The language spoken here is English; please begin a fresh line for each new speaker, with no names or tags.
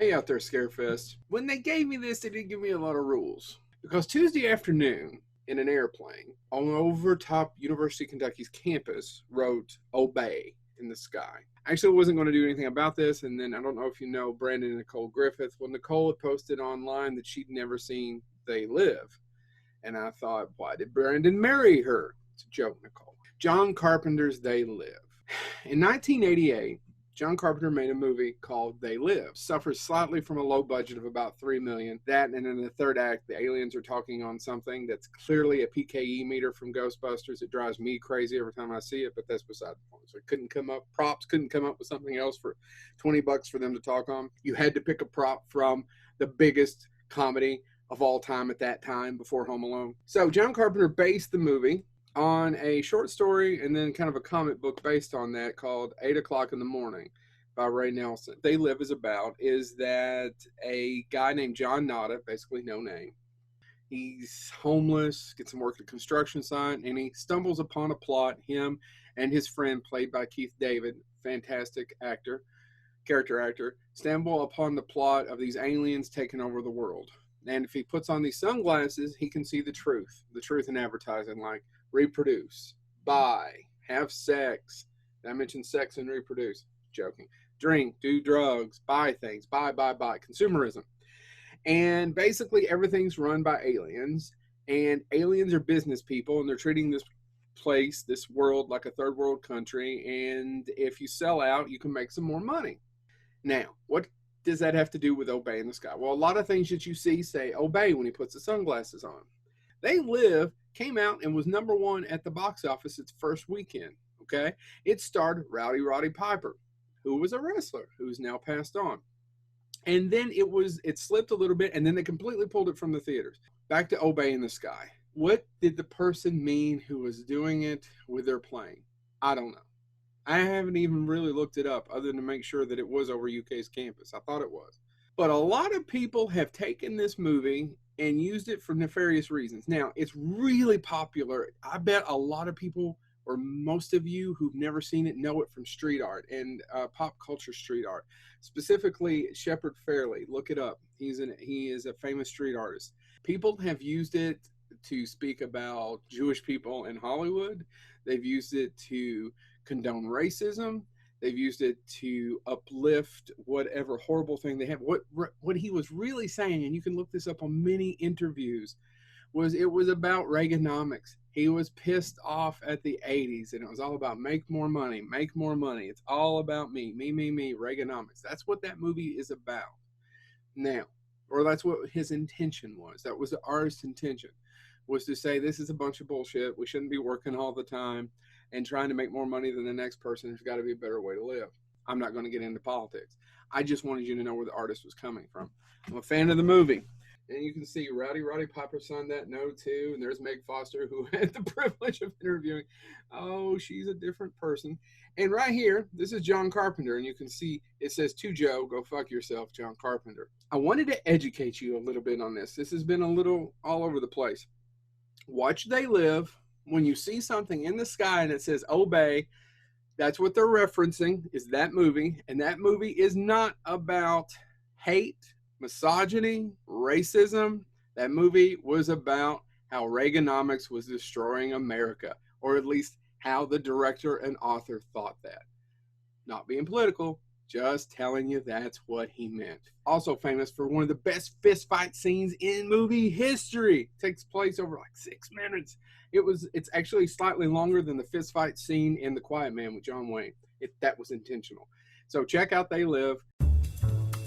Hey out there, Scarefest. When they gave me this, they didn't give me a lot of rules. Because Tuesday afternoon, in an airplane, on over top University of Kentucky's campus, wrote "Obey" in the sky. I actually wasn't going to do anything about this, and then I don't know if you know Brandon and Nicole Griffith. Well, Nicole had posted online that she'd never seen They Live. And I thought, why did Brandon marry her? It's a joke, Nicole. John Carpenter's They Live. In 1988, John Carpenter made a movie called They Live. Suffers slightly from a low budget of about $3 million. That, and in the third act, the aliens are talking on something that's clearly a PKE meter from Ghostbusters. It drives me crazy every time I see it, but that's beside the point. So it couldn't come up, props couldn't come up with something else for $20 for them to talk on. You had to pick a prop from the biggest comedy of all time at that time before Home Alone. So John Carpenter based the movie on a short story and then kind of a comic book based on that called 8 o'clock in the morning by Ray Nelson. They Live is about is that a guy named John Nada, basically no name, he's homeless, gets some work at a construction site, and he stumbles upon a plot. Him and his friend, played by Keith David, fantastic character actor, stumble upon the plot of these aliens taking over the world. And if he puts on these sunglasses, he can see the truth in advertising, like reproduce, buy, have sex. Did I mention sex and reproduce? Joking. Drink, do drugs, buy things, buy. Consumerism. And basically everything's run by aliens, and aliens are business people, and they're treating this place, this world, like a third world country. And if you sell out, you can make some more money. Now, what does that have to do with Obey in the Sky? Well, a lot of things that you see say Obey when he puts the sunglasses on. They Live came out and was #1 at the box office its first weekend, okay? It starred Rowdy Roddy Piper, who was a wrestler who's now passed on. And then it slipped a little bit, and then they completely pulled it from the theaters. Back to Obey in the Sky. What did the person mean who was doing it with their plane? I don't know. I haven't even really looked it up other than to make sure that it was over UK's campus. I thought it was. But a lot of people have taken this movie and used it for nefarious reasons. Now, it's really popular. I bet a lot of people, or most of you who've never seen it, know it from street art and pop culture street art. Specifically, Shepard Fairey. Look it up. He is a famous street artist. People have used it to speak about Jewish people in Hollywood. They've used it to condone racism. They've used it to uplift whatever horrible thing they have. What he was really saying, and you can look this up on many interviews, was it was about Reaganomics. He was pissed off at the 80s, and it was all about make more money. It's all about me, Reaganomics. That's what that movie is about. Now, or that's what his intention was. That was the artist's intention, was to say this is a bunch of bullshit. We shouldn't be working all the time and trying to make more money than the next person. There's got to be a better way to live. I'm not going to get into politics. I just wanted you to know where the artist was coming from. I'm a fan of the movie. And you can see Rowdy Roddy Piper signed that note too. And there's Meg Foster, who had the privilege of interviewing. Oh, she's a different person. And right here, this is John Carpenter. And you can see it says, "To Joe, go fuck yourself, John Carpenter." I wanted to educate you a little bit on this. This has been a little all over the place. Watch They Live. When you see something in the sky and it says Obey, that's what they're referencing, is that movie. And that movie is not about hate, misogyny, racism. That movie was about how Reaganomics was destroying America, or at least how the director and author thought that. Not being political, just telling you that's what he meant. Also famous for one of the best fist fight scenes in movie history. It takes place over like 6 minutes. It's actually slightly longer than the fist fight scene in The Quiet Man with John Wayne. That was intentional. So check out They Live.